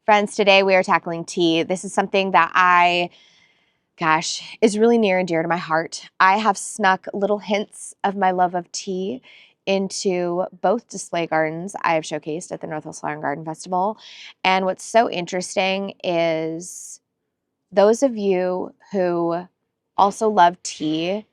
Friends, today we are tackling tea. This is something that is really near and dear to my heart. I have snuck little hints of my love of tea into both display gardens I have showcased at the Northwest Flower and Garden Festival. And what's so interesting is those of you who also love tea,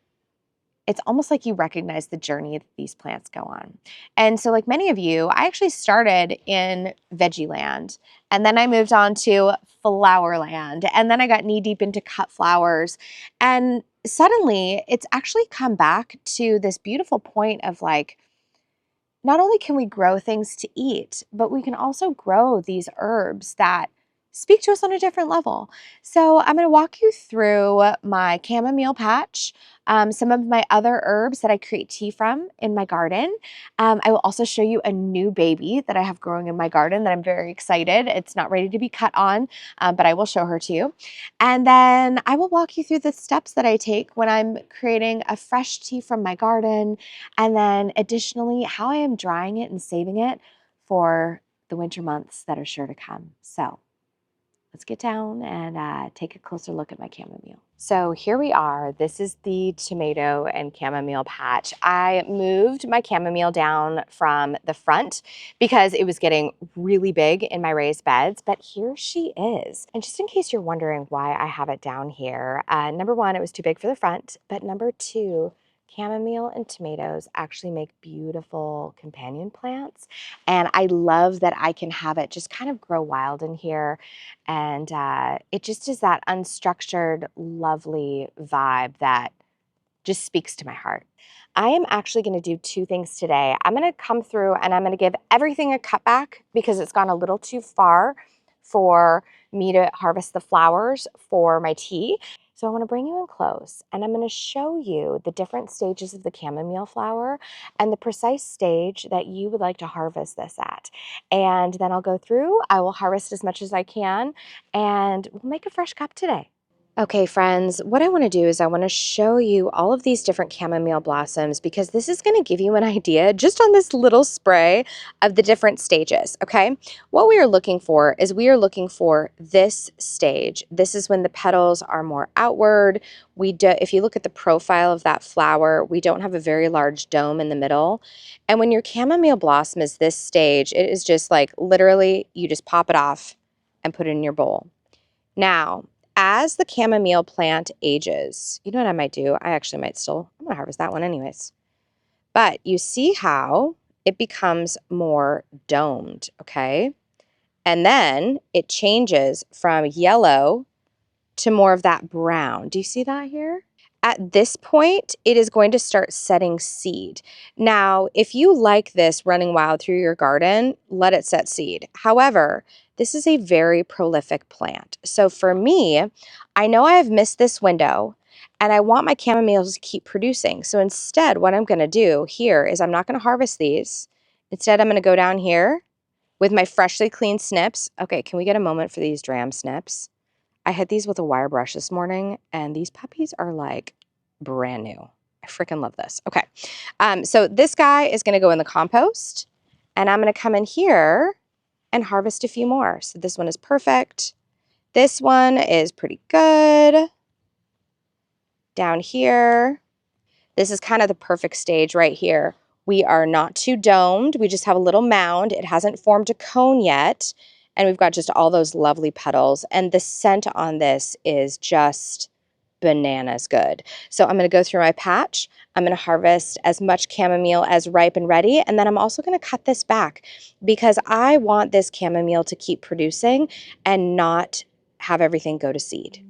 it's almost like you recognize the journey that these plants go on. And so like many of you, I actually started in veggie land, and then I moved on to flower land, and then I got knee deep into cut flowers. And suddenly it's actually come back to this beautiful point of like, not only can we grow things to eat, but we can also grow these herbs that speak to us on a different level. So I'm going to walk you through my chamomile patch, some of my other herbs that I create tea from in my garden. I will also show you a new baby that I have growing in my garden that I'm very excited. It's not ready to be cut on, but I will show her to you. And then I will walk you through the steps that I take when I'm creating a fresh tea from my garden. And then additionally, how I am drying it and saving it for the winter months that are sure to come. So let's get down and take a closer look at my chamomile. So here we are. This is the tomato and chamomile patch. I moved my chamomile down from the front because it was getting really big in my raised beds, but here she is. And just in case you're wondering why I have it down here, number one, it was too big for the front, but number two, chamomile and tomatoes actually make beautiful companion plants. And I love that I can have it just kind of grow wild in here. And it just is that unstructured, lovely vibe that just speaks to my heart. I am actually going to do two things today. I'm going to come through and I'm going to give everything a cutback because it's gone a little too far for me to harvest the flowers for my tea. So I want to bring you in close and I'm going to show you the different stages of the chamomile flower and the precise stage that you would like to harvest this at. And then I'll go through, I will harvest as much as I can, and we'll make a fresh cup today. Okay, friends, what I want to do is I want to show you all of these different chamomile blossoms because this is going to give you an idea just on this little spray of the different stages, okay? What we are looking for is we are looking for this stage. This is when the petals are more outward. If you look at the profile of that flower, we don't have a very large dome in the middle. And when your chamomile blossom is this stage, it is just like literally you just pop it off and put it in your bowl. Now, as the chamomile plant ages, you know what I might do? I'm going to harvest that one anyways. But you see how it becomes more domed, okay? And then it changes from yellow to more of that brown. Do you see that here? At this point, it is going to start setting seed. Now, if you like this running wild through your garden, let it set seed. However, this is a very prolific plant. So for me, I know I have missed this window and I want my chamomiles to keep producing. So instead, what I'm going to do here is I'm not going to harvest these. Instead, I'm going to go down here with my freshly cleaned snips. Okay, can we get a moment for these Dram Snips? I hit these with a wire brush this morning, and these puppies are like brand new. I freaking love this. Okay, so this guy is going to go in the compost, and I'm going to come in here and harvest a few more. So this one is perfect. This one is pretty good. Down here, this is kind of the perfect stage right here. We are not too domed. We just have a little mound. It hasn't formed a cone yet. And we've got just all those lovely petals. And the scent on this is just bananas good. So I'm going to go through my patch. I'm going to harvest as much chamomile as ripe and ready. And then I'm also going to cut this back because I want this chamomile to keep producing and not have everything go to seed.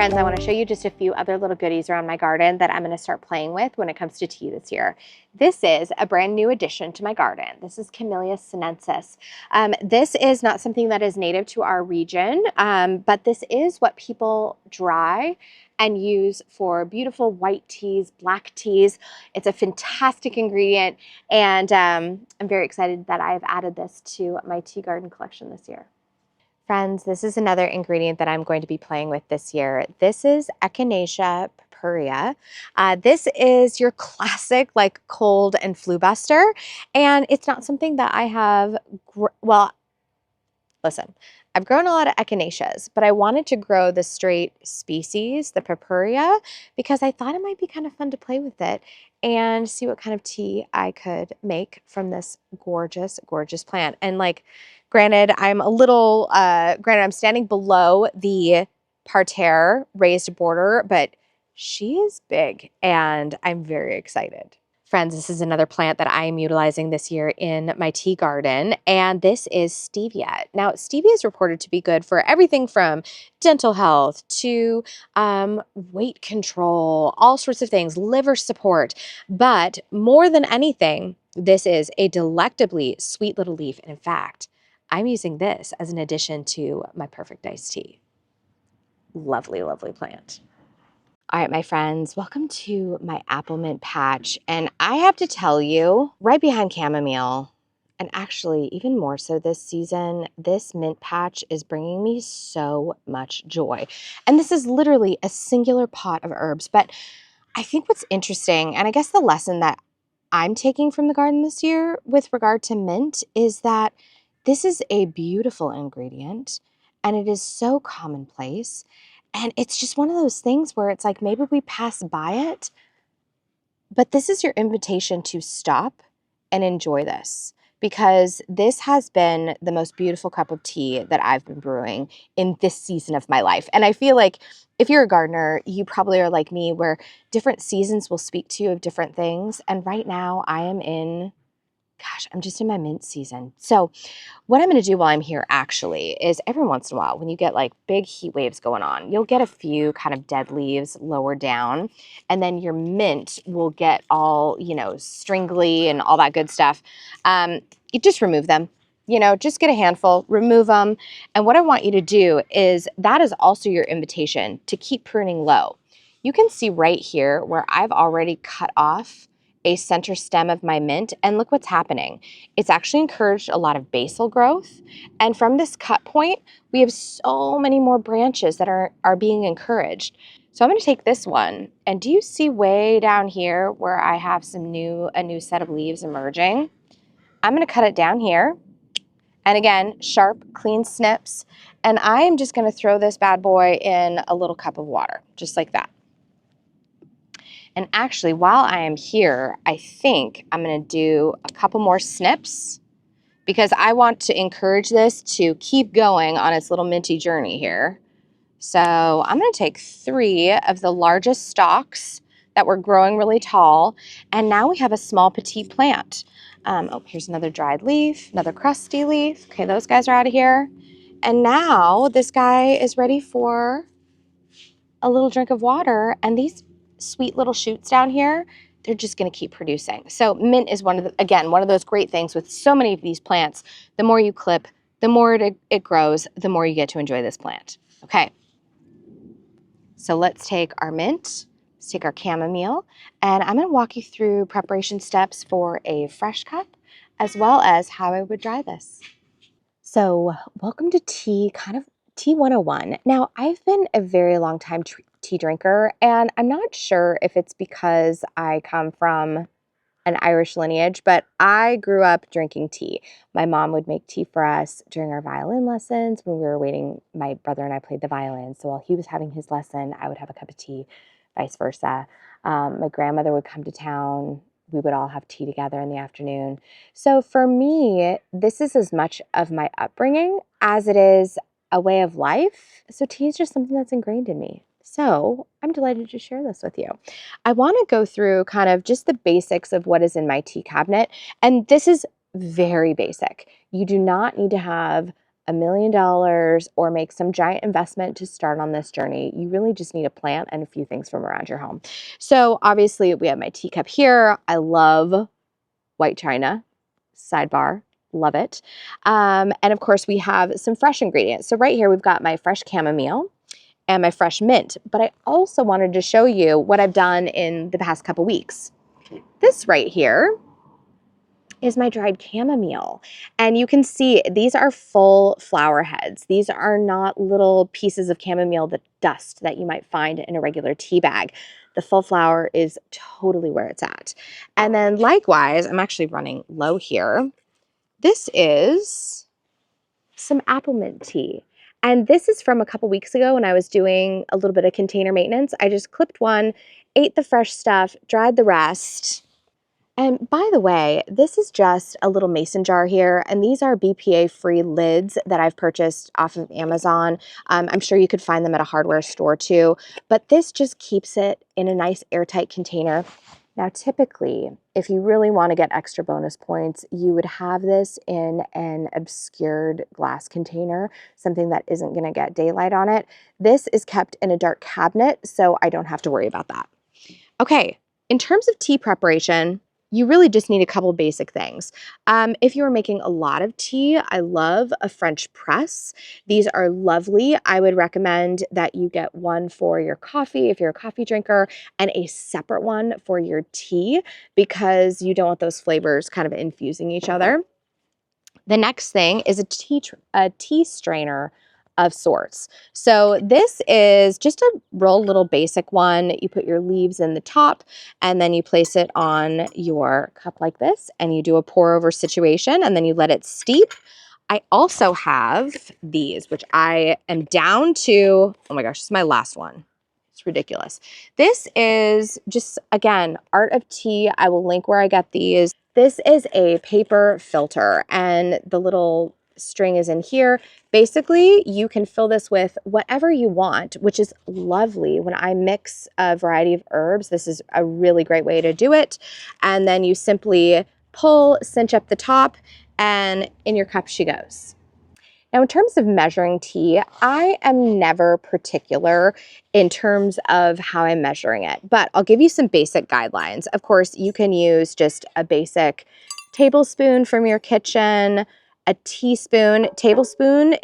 friends, I want to show you just a few other little goodies around my garden that I'm going to start playing with when it comes to tea this year. This is a brand new addition to my garden. This is Camellia sinensis. This is not something that is native to our region, but this is what people dry and use for beautiful white teas, black teas. It's a fantastic ingredient, and I'm very excited that I've added this to my tea garden collection this year. Friends, this is another ingredient that I'm going to be playing with this year. This is Echinacea purpurea. This is your classic like cold and flu buster, and it's not something that I have, well, listen, I've grown a lot of echinaceas, but I wanted to grow the straight species, the purpurea, because I thought it might be kind of fun to play with it and see what kind of tea I could make from this gorgeous, gorgeous plant. And like, granted, I'm standing below the parterre raised border, but she is big and I'm very excited. Friends, this is another plant that I am utilizing this year in my tea garden, and this is stevia. Now, stevia is reported to be good for everything from dental health to weight control, all sorts of things, liver support. But more than anything, this is a delectably sweet little leaf. And in fact, I'm using this as an addition to my perfect iced tea. Lovely, lovely plant. All right, my friends, welcome to my apple mint patch. And I have to tell you, right behind chamomile, and actually even more so this season, this mint patch is bringing me so much joy. And this is literally a singular pot of herbs. But I think what's interesting, and I guess the lesson that I'm taking from the garden this year with regard to mint is that this is a beautiful ingredient and it is so commonplace. And it's just one of those things where it's like maybe we pass by it, but this is your invitation to stop and enjoy this, because this has been the most beautiful cup of tea that I've been brewing in this season of my life. And I feel like if you're a gardener, you probably are like me, where different seasons will speak to you of different things. And right now I am in, I'm just in my mint season. So what I'm going to do while I'm here actually is every once in a while when you get like big heat waves going on, you'll get a few kind of dead leaves lower down, and then your mint will get all, stringly and all that good stuff. You just remove them, just get a handful, remove them. And what I want you to do is that is also your invitation to keep pruning low. You can see right here where I've already cut off a center stem of my mint, and look what's happening. It's actually encouraged a lot of basal growth. And from this cut point, we have so many more branches that are being encouraged. So I'm going to take this one, and do you see way down here where I have a new set of leaves emerging? I'm going to cut it down here. And again, sharp, clean snips. And I am just going to throw this bad boy in a little cup of water, just like that. And actually, while I am here, I think I'm going to do a couple more snips because I want to encourage this to keep going on its little minty journey here. So I'm going to take 3 of the largest stalks that were growing really tall, and now we have a small petite plant. Oh, here's another dried leaf, another crusty leaf. Okay, those guys are out of here. And now this guy is ready for a little drink of water, and these sweet little shoots down here, they're just going to keep producing. So mint is one of those great things with so many of these plants. The more you clip, the more it grows, the more you get to enjoy this plant. Okay. So let's take our mint, let's take our chamomile, and I'm going to walk you through preparation steps for a fresh cup, as well as how I would dry this. So welcome to Tea 101. Now, I've been a very long time tea drinker, and I'm not sure if it's because I come from an Irish lineage, but I grew up drinking tea. My mom would make tea for us during our violin lessons when we were waiting. My brother and I played the violin, so while he was having his lesson, I would have a cup of tea, vice versa. My grandmother would come to town. We would all have tea together in the afternoon. So for me, this is as much of my upbringing as it is a way of life. So tea is just something that's ingrained in me. So I'm delighted to share this with you. I want to go through kind of just the basics of what is in my tea cabinet. And this is very basic. You do not need to have $1 million or make some giant investment to start on this journey. You really just need a plant and a few things from around your home. So obviously we have my teacup here. I love white china, sidebar, love it. And of course we have some fresh ingredients. So right here we've got my fresh chamomile and my fresh mint, but I also wanted to show you what I've done in the past couple weeks. This right here is my dried chamomile. And you can see these are full flower heads. These are not little pieces of chamomile dust that you might find in a regular tea bag. The full flower is totally where it's at. And then likewise, I'm actually running low here. This is some apple mint tea. And this is from a couple weeks ago when I was doing a little bit of container maintenance. I just clipped one, ate the fresh stuff, dried the rest. And by the way, this is just a little mason jar here, and these are BPA-free lids that I've purchased off of Amazon. I'm sure you could find them at a hardware store too, but this just keeps it in a nice airtight container. Now, typically, if you really want to get extra bonus points, you would have this in an obscured glass container, something that isn't going to get daylight on it. This is kept in a dark cabinet, so I don't have to worry about that. Okay, in terms of tea preparation, you really just need a couple basic things. If you're making a lot of tea, I love a French press. These are lovely. I would recommend that you get one for your coffee if you're a coffee drinker and a separate one for your tea because you don't want those flavors kind of infusing each other. The next thing is a tea strainer of sorts. So this is just a real little basic one. You put your leaves in the top and then you place it on your cup like this and you do a pour over situation and then you let it steep. I also have these, which I am down to, oh my gosh, this is my last one. It's ridiculous. This is just, again, Art of Tea. I will link where I get these. This is a paper filter and the little string is in here. Basically, you can fill this with whatever you want, which is lovely. When I mix a variety of herbs, this is a really great way to do it. And then you simply pull, cinch up the top, and in your cup she goes. Now, in terms of measuring tea, I am never particular in terms of how I'm measuring it, but I'll give you some basic guidelines. Of course, you can use just a basic tablespoon from your kitchen, a teaspoon, tablespoon.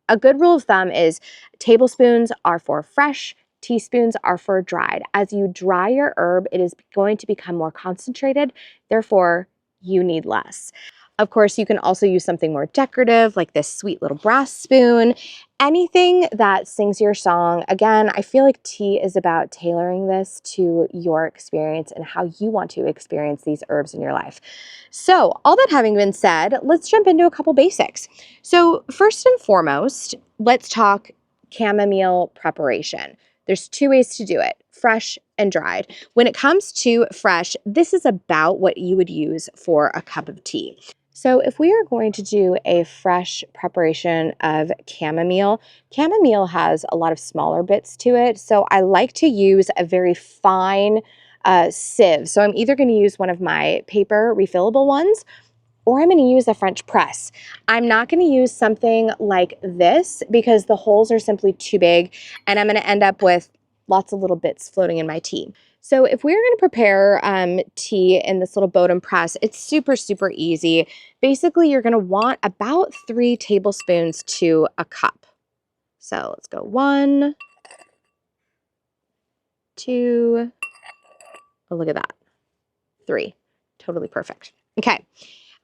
A good rule of thumb is tablespoons are for fresh, teaspoons are for dried. As you dry your herb, it is going to become more concentrated, therefore you need less. Of course, you can also use something more decorative like this sweet little brass spoon, anything that sings your song. Again, I feel like tea is about tailoring this to your experience and how you want to experience these herbs in your life. So all that having been said, let's jump into a couple basics. So first and foremost, let's talk chamomile preparation. There's two ways to do it, fresh and dried. When it comes to fresh, this is about what you would use for a cup of tea. So if we are going to do a fresh preparation of chamomile, chamomile has a lot of smaller bits to it. So I like to use a very fine sieve. So I'm either going to use one of my paper refillable ones or I'm going to use a French press. I'm not going to use something like this because the holes are simply too big and I'm going to end up with lots of little bits floating in my tea. So if we're going to prepare tea in this little Bodum press, it's super, super easy. Basically, you're going to want about 3 tablespoons to a cup. So let's go 1, 2, oh, look at that, 3, totally perfect. Okay.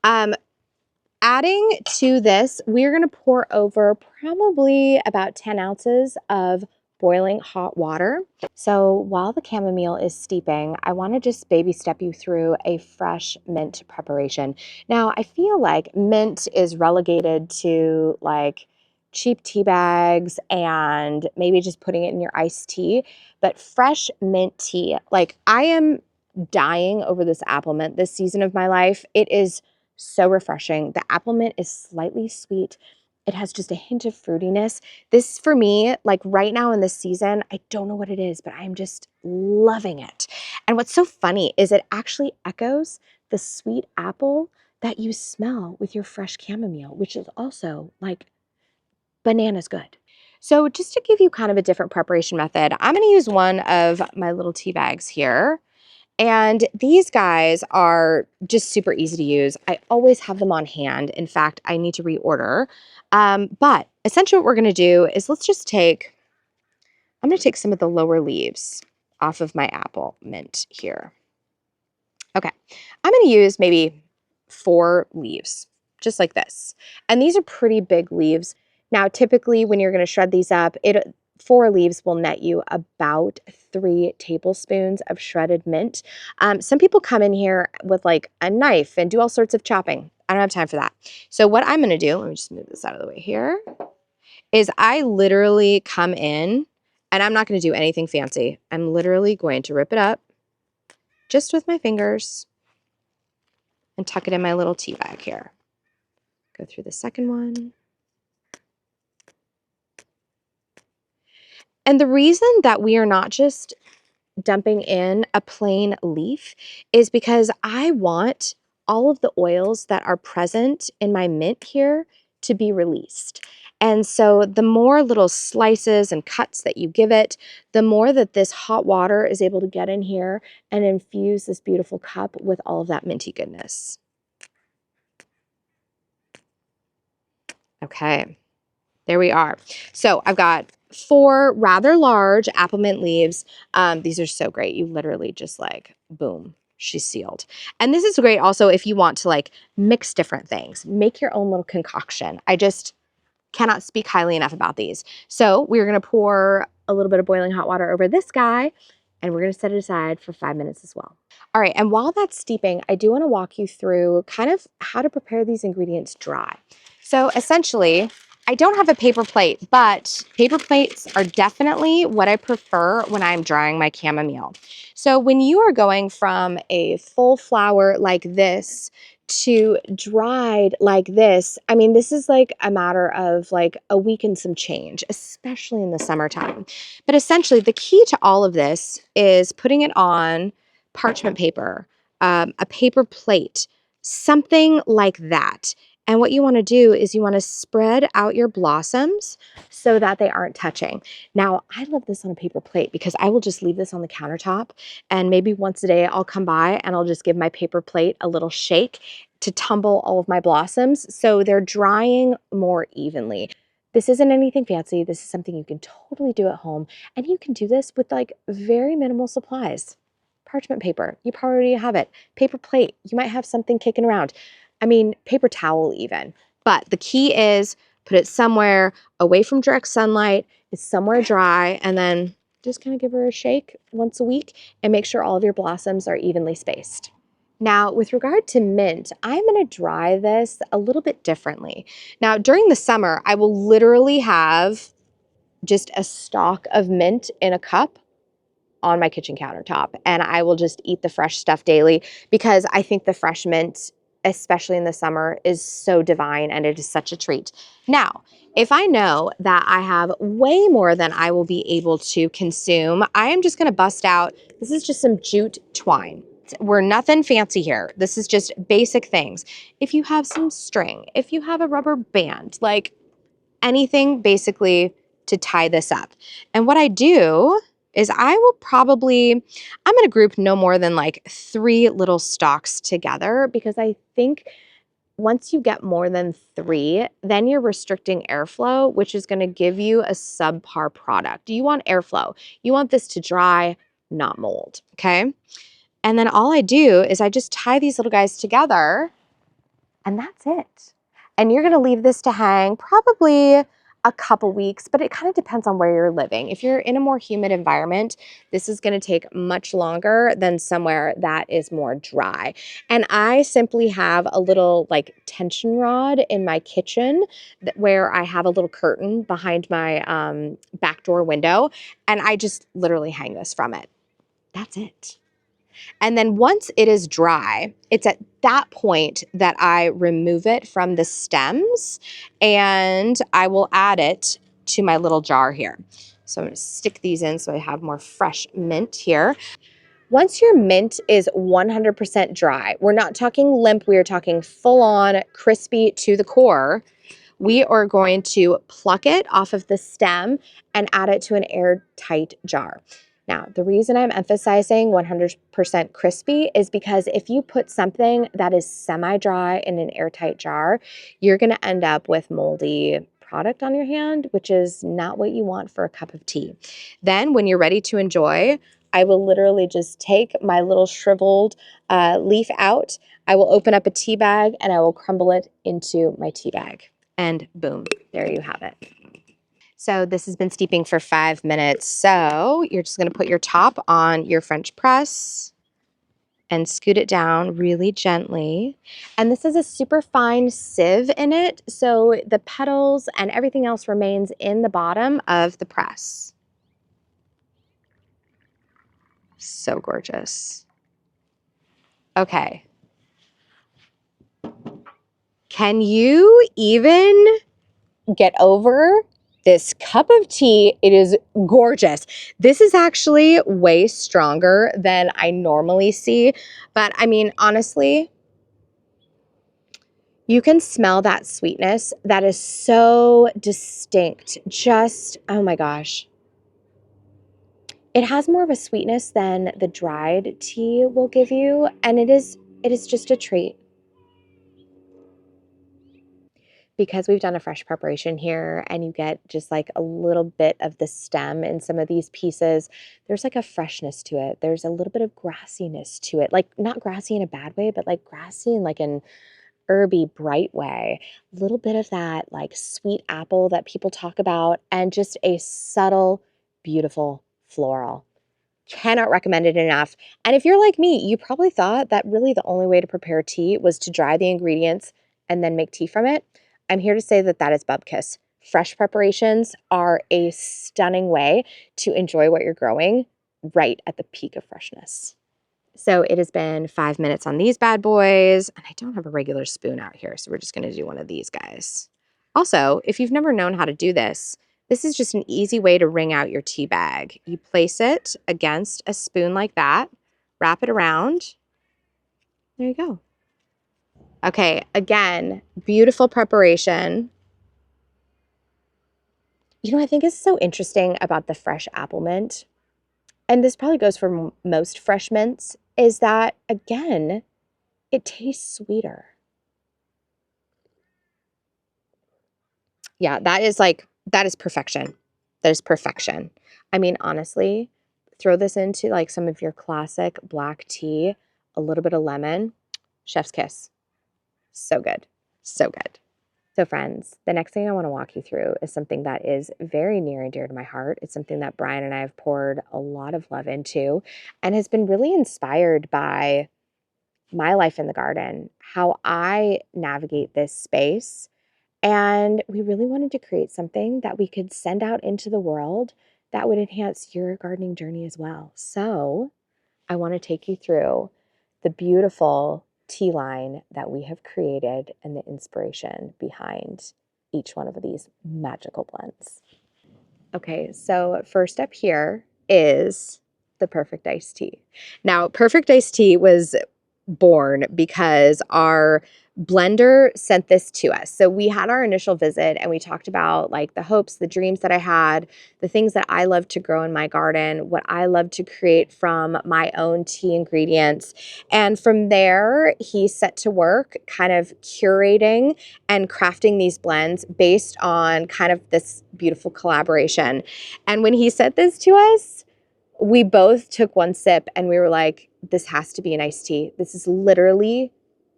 Adding to this, we're going to pour over probably about 10 ounces of boiling hot water. So while the chamomile is steeping, I want to just baby step you through a fresh mint preparation. Now, I feel like mint is relegated to like cheap tea bags and maybe just putting it in your iced tea, but fresh mint tea, like I am dying over this apple mint this season of my life. It is so refreshing. The apple mint is slightly sweet. It has just a hint of fruitiness. This for me, like right now in this season, I don't know what it is, but I'm just loving it. And what's so funny is it actually echoes the sweet apple that you smell with your fresh chamomile, which is also like bananas good. So just to give you kind of a different preparation method, I'm going to use one of my little tea bags here. And these guys are just super easy to use. I always have them on hand. In fact, I need to reorder. But essentially what we're going to do is I'm going to take some of the lower leaves off of my apple mint here. Okay, I'm going to use maybe 4 leaves, just like this. And these are pretty big leaves. Now, typically when you're going to shred these up, 4 leaves will net you about 3 tablespoons of shredded mint. Some people come in here with like a knife and do all sorts of chopping. I don't have time for that. So what I'm going to do, let me just move this out of the way here, is I literally come in, and I'm not going to do anything fancy. I'm literally going to rip it up just with my fingers and tuck it in my little tea bag here. Go through the second one. And the reason that we are not just dumping in a plain leaf is because I want all of the oils that are present in my mint here to be released. And so the more little slices and cuts that you give it, the more that this hot water is able to get in here and infuse this beautiful cup with all of that minty goodness. Okay, there we are. So I've got 4 rather large apple mint leaves. These are so great. You literally just like, boom, she's sealed. And this is great also if you want to like mix different things, make your own little concoction. I just cannot speak highly enough about these. So we're going to pour a little bit of boiling hot water over this guy, and we're going to set it aside for 5 minutes as well. All right, and while that's steeping, I do want to walk you through kind of how to prepare these ingredients dry. So essentially, I don't have a paper plate, but paper plates are definitely what I prefer when I'm drying my chamomile. So when you are going from a full flower like this to dried like this, I mean, this is like a matter of like a week and some change, especially in the summertime. But essentially, the key to all of this is putting it on parchment paper, a paper plate, something like that. And what you want to do is you want to spread out your blossoms so that they aren't touching. Now, I love this on a paper plate because I will just leave this on the countertop, and maybe once a day I'll come by and I'll just give my paper plate a little shake to tumble all of my blossoms so they're drying more evenly. This isn't anything fancy. This is something you can totally do at home, and you can do this with like very minimal supplies. Parchment paper, you probably already have it. Paper plate, you might have something kicking around. I mean, paper towel even. But the key is put it somewhere away from direct sunlight, it's somewhere dry, and then just kind of give her a shake once a week and make sure all of your blossoms are evenly spaced. Now, with regard to mint, I'm going to dry this a little bit differently. Now, during the summer, I will literally have just a stalk of mint in a cup on my kitchen countertop, and I will just eat the fresh stuff daily because I think the fresh mint, especially in the summer, is so divine and it is such a treat. Now, if I know that I have way more than I will be able to consume, I am just going to bust out, this is just some jute twine. We're nothing fancy here. This is just basic things. If you have some string, if you have a rubber band, like anything basically to tie this up. And what I do is I'm going to group no more than like 3 little stalks together, because I think once you get more than 3, then you're restricting airflow, which is going to give you a subpar product. You want airflow. You want this to dry, not mold, okay? And then all I do is I just tie these little guys together, and that's it. And you're going to leave this to hang probably a couple weeks, but it kind of depends on where you're living. If you're in a more humid environment, this is going to take much longer than somewhere that is more dry. And I simply have a little like tension rod in my kitchen where I have a little curtain behind my back door window, and I just literally hang this from it. That's it. And then once it is dry, it's at that point that I remove it from the stems and I will add it to my little jar here. So I'm going to stick these in so I have more fresh mint here. Once your mint is 100% dry, we're not talking limp, we are talking full on crispy to the core, we are going to pluck it off of the stem and add it to an airtight jar. Now, the reason I'm emphasizing 100% crispy is because if you put something that is semi-dry in an airtight jar, you're going to end up with moldy product on your hand, which is not what you want for a cup of tea. Then when you're ready to enjoy, I will literally just take my little shriveled leaf out. I will open up a tea bag and I will crumble it into my tea bag. And boom, there you have it. So this has been steeping for 5 minutes. So you're just going to put your top on your French press and scoot it down really gently. And this is a super fine sieve in it, so the petals and everything else remains in the bottom of the press. So gorgeous. Okay. Can you even get over this cup of tea? It is gorgeous. This is actually way stronger than I normally see, but I mean, honestly, you can smell that sweetness. That is so distinct. Just, oh my gosh. It has more of a sweetness than the dried tea will give you, and it is just a treat. Because we've done a fresh preparation here and you get just like a little bit of the stem in some of these pieces, there's like a freshness to it. There's a little bit of grassiness to it. Like not grassy in a bad way, but like grassy in like an herby, bright way. A little bit of that like sweet apple that people talk about, and just a subtle, beautiful floral. Cannot recommend it enough. And if you're like me, you probably thought that really the only way to prepare tea was to dry the ingredients and then make tea from it. I'm here to say that that is bupkis. Fresh preparations are a stunning way to enjoy what you're growing right at the peak of freshness. So it has been 5 minutes on these bad boys, and I don't have a regular spoon out here, so we're just going to do one of these guys. Also, if you've never known how to do this, this is just an easy way to wring out your tea bag. You place it against a spoon like that, wrap it around. There you go. Okay, again, beautiful preparation. You know, I think is so interesting about the fresh apple mint, and this probably goes for most fresh mints, is that, again, it tastes sweeter. Yeah, that is perfection. That is perfection. I mean, honestly, throw this into like some of your classic black tea, a little bit of lemon, chef's kiss. So good. So good. So friends, the next thing I want to walk you through is something that is very near and dear to my heart. It's something that Brian and I have poured a lot of love into and has been really inspired by my life in the garden, how I navigate this space. And we really wanted to create something that we could send out into the world that would enhance your gardening journey as well. So I want to take you through the beautiful tea line that we have created and the inspiration behind each one of these magical blends. Okay, so first up here is the Perfect Iced Tea. Now, Perfect Iced Tea was born because our blender sent this to us. So we had our initial visit and we talked about like the hopes, the dreams that I had, the things that I love to grow in my garden, what I love to create from my own tea ingredients. And from there, he set to work kind of curating and crafting these blends based on kind of this beautiful collaboration. And when he sent this to us, we both took one sip and we were like, this has to be an iced tea. This is literally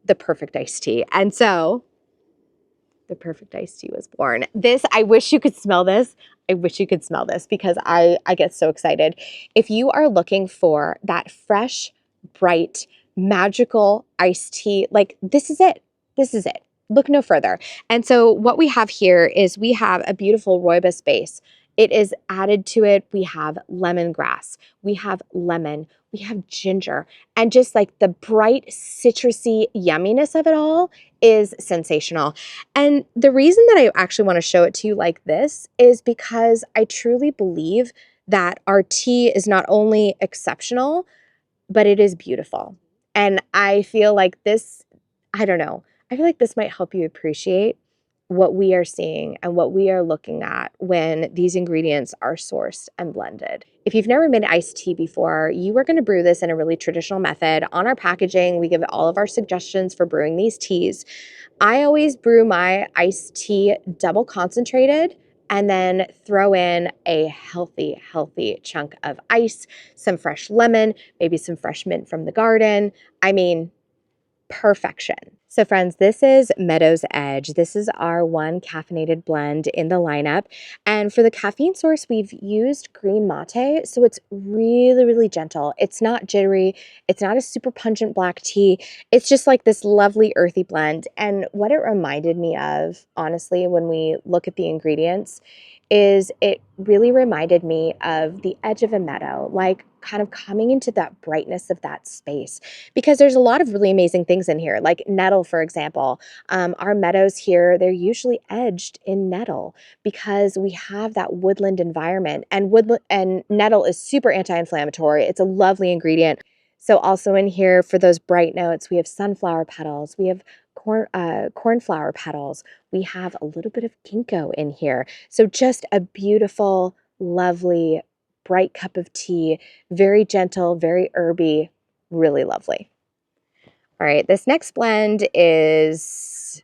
the perfect iced tea. And so the Perfect Iced Tea was born. This, I wish you could smell this. I wish you could smell this because I get so excited. If you are looking for that fresh, bright, magical iced tea, like this is it. This is it. Look no further. And so what we have here is we have a beautiful rooibos base. It is added to it. We have lemongrass, we have lemon, we have ginger, and just like the bright citrusy yumminess of it all is sensational. And the reason that I actually want to show it to you like this is because I truly believe that our tea is not only exceptional, but it is beautiful. And I feel like this, I don't know, I feel like this might help you appreciate what we are seeing and what we are looking at when these ingredients are sourced and blended. If you've never made iced tea before, you are going to brew this in a really traditional method. On our packaging, we give all of our suggestions for brewing these teas. I always brew my iced tea double concentrated and then throw in a healthy chunk of ice, some fresh lemon, maybe some fresh mint from the garden. I mean, perfection. So friends, this is Meadows Edge. This is our one caffeinated blend in the lineup. And for the caffeine source, we've used green mate. So it's really gentle. It's not jittery. It's not a super pungent black tea. It's just like this lovely earthy blend. And what it reminded me of, honestly, when we look at the ingredients, is it really reminded me of the edge of a meadow, like kind of coming into that brightness of that space, because there's a lot of really amazing things in here, like nettle, for example. Our meadows here, they're usually edged in nettle because we have that woodland environment, and nettle is super anti-inflammatory. It's a lovely ingredient. So also in here for those bright notes, we have sunflower petals, we have cornflower petals, we have a little bit of ginkgo in here. So just a beautiful, lovely, bright cup of tea, very gentle, very herby, really lovely. All right, this next blend is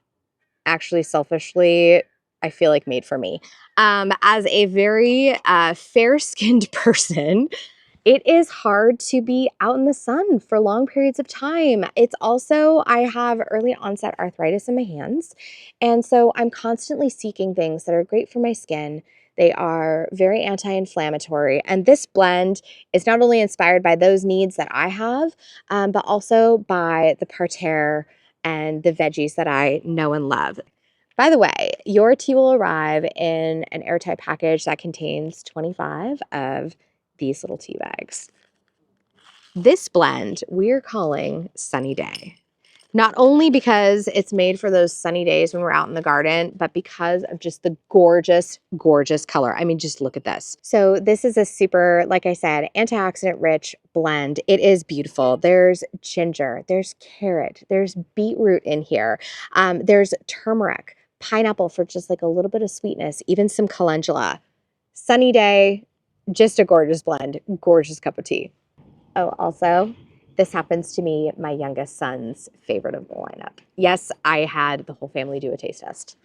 actually selfishly, I feel like made for me. As a very fair-skinned person, it is hard to be out in the sun for long periods of time. It's also, I have early onset arthritis in my hands. And so I'm constantly seeking things that are great for my skin. They are very anti-inflammatory. And this blend is not only inspired by those needs that I have, but also by the parterre and the veggies that I know and love. By the way, your tea will arrive in an airtight package that contains 25 of these little tea bags. This blend we're calling Sunny Day. Not only because it's made for those sunny days when we're out in the garden, but because of just the gorgeous color. I mean, just look at this. So this is a super, like I said, antioxidant rich blend. It is beautiful. There's ginger, there's carrot, there's beetroot in here. There's turmeric, pineapple for just like a little bit of sweetness, even some calendula. Sunny day, just a gorgeous blend, gorgeous cup of tea. Oh, also, this happens to be my youngest son's favorite of the lineup. Yes, I had the whole family do a taste test.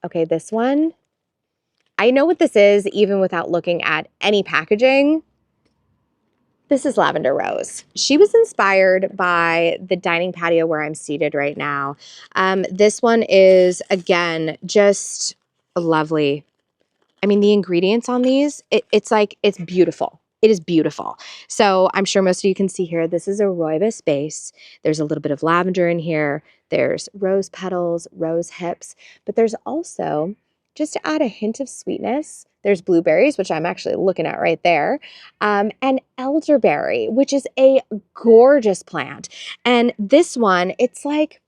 Okay, this one, I know what this is even without looking at any packaging. This is Lavender Rose. She was inspired by the dining patio where I'm seated right now. This one is, again, just lovely. I mean, the ingredients on these, it's beautiful. It is beautiful. So I'm sure most of you can see here, this is a rooibos base. There's a little bit of lavender in here. There's rose petals, rose hips, but there's also, just to add a hint of sweetness, there's blueberries, which I'm actually looking at right there, and elderberry, which is a gorgeous plant. And this one, it's like,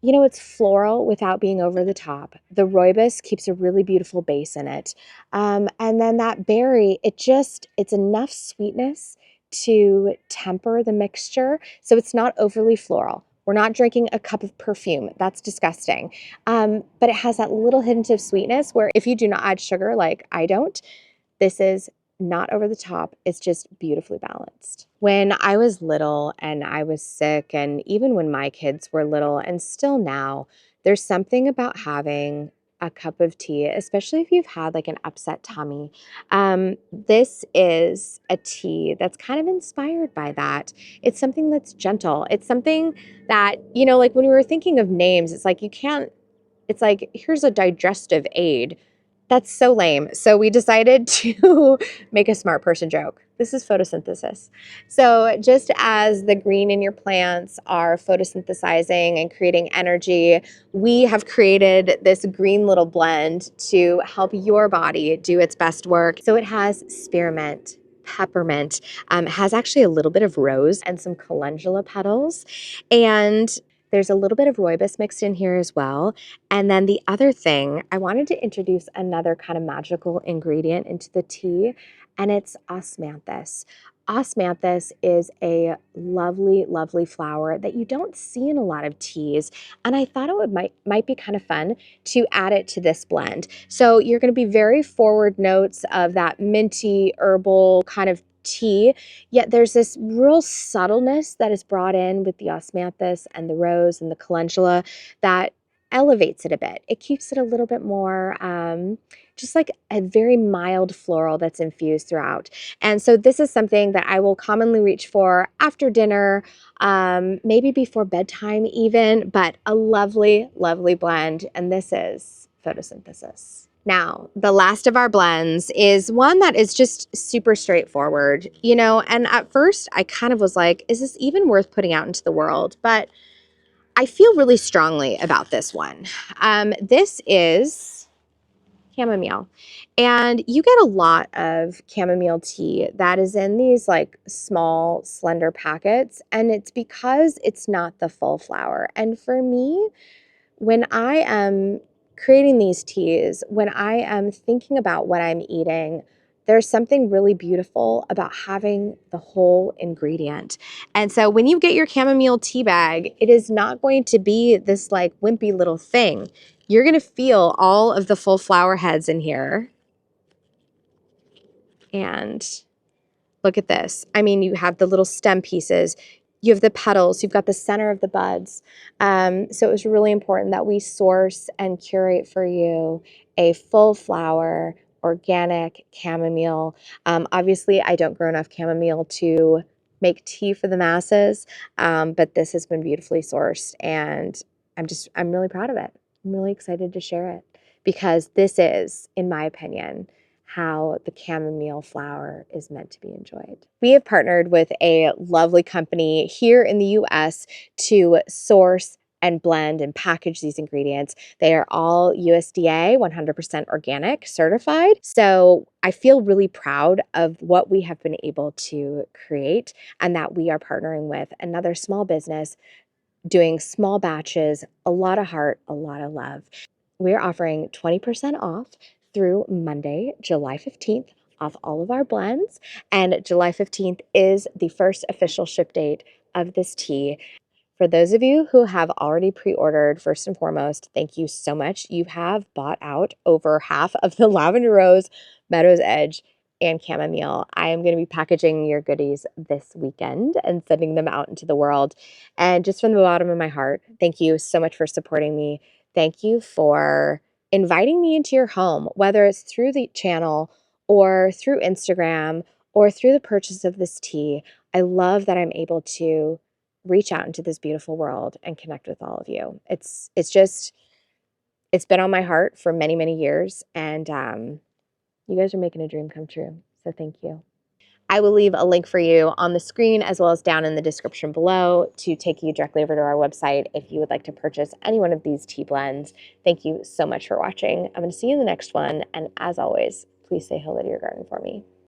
you know, it's floral without being over the top. The rooibos keeps a really beautiful base in it. And then that berry, it's enough sweetness to temper the mixture. So it's not overly floral. We're not drinking a cup of perfume. That's disgusting. But it has that little hint of sweetness where if you do not add sugar like I don't, this is not over the top. It's just beautifully balanced. When I was little and I was sick, and even when my kids were little and still now, there's something about having a cup of tea, especially if you've had like an upset tummy. This is a tea that's kind of inspired by that. It's something that's gentle. It's something that, you know, like when we were thinking of names, it's like it's like, here's a digestive aid. That's so lame. So we decided to make a smart person joke. This is photosynthesis. So just as the green in your plants are photosynthesizing and creating energy, we have created this green little blend to help your body do its best work. So it has spearmint, peppermint, has actually a little bit of rose and some calendula petals. And there's a little bit of rooibos mixed in here as well. And then the other thing, I wanted to introduce another kind of magical ingredient into the tea, and it's osmanthus. Osmanthus is a lovely, lovely flower that you don't see in a lot of teas, and I thought might be kind of fun to add it to this blend. So you're going to be very forward notes of that minty, herbal kind of tea, yet there's this real subtleness that is brought in with the Osmanthus and the rose and the calendula that elevates it a bit. It keeps it a little bit more just like a very mild floral that's infused throughout. And so this is something that I will commonly reach for after dinner, maybe before bedtime even, but a lovely, lovely blend. And this is Photosynthesis. Now, the last of our blends is one that is just super straightforward, you know, and at first I kind of was like, is this even worth putting out into the world? But I feel really strongly about this one. This is chamomile. And you get a lot of chamomile tea that is in these like small, slender packets, and it's because it's not the full flower. And for me, when I am creating these teas, when I am thinking about what I'm eating, there's something really beautiful about having the whole ingredient. And so when you get your chamomile tea bag, it is not going to be this like wimpy little thing. You're going to feel all of the full flower heads in here. And look at this. I mean, you have the little stem pieces, you have the petals, you've got the center of the buds. So it was really important that we source and curate for you a full flower, organic chamomile. Obviously, I don't grow enough chamomile to make tea for the masses, but this has been beautifully sourced, and I'm really proud of it. I'm really excited to share it because this is, in my opinion, how the chamomile flower is meant to be enjoyed. We have partnered with a lovely company here in the US to source and blend and package these ingredients. They are all USDA 100% organic certified. So I feel really proud of what we have been able to create and that we are partnering with another small business doing small batches, a lot of heart, a lot of love. We're offering 20% off through Monday, July 15th, off all of our blends. And July 15th is the first official ship date of this tea. For those of you who have already pre-ordered, first and foremost, thank you so much. You have bought out over half of the Lavender Rose, Meadows Edge, and Chamomile. I am going to be packaging your goodies this weekend and sending them out into the world. And just from the bottom of my heart, thank you so much for supporting me. Thank you for inviting me into your home, whether it's through the channel or through Instagram or through the purchase of this tea. I love that I'm able to reach out into this beautiful world and connect with all of you. It's been on my heart for many, many years, and you guys are making a dream come true. So thank you. I will leave a link for you on the screen as well as down in the description below to take you directly over to our website if you would like to purchase any one of these tea blends. Thank you so much for watching. I'm going to see you in the next one, and as always, please say hello to your garden for me.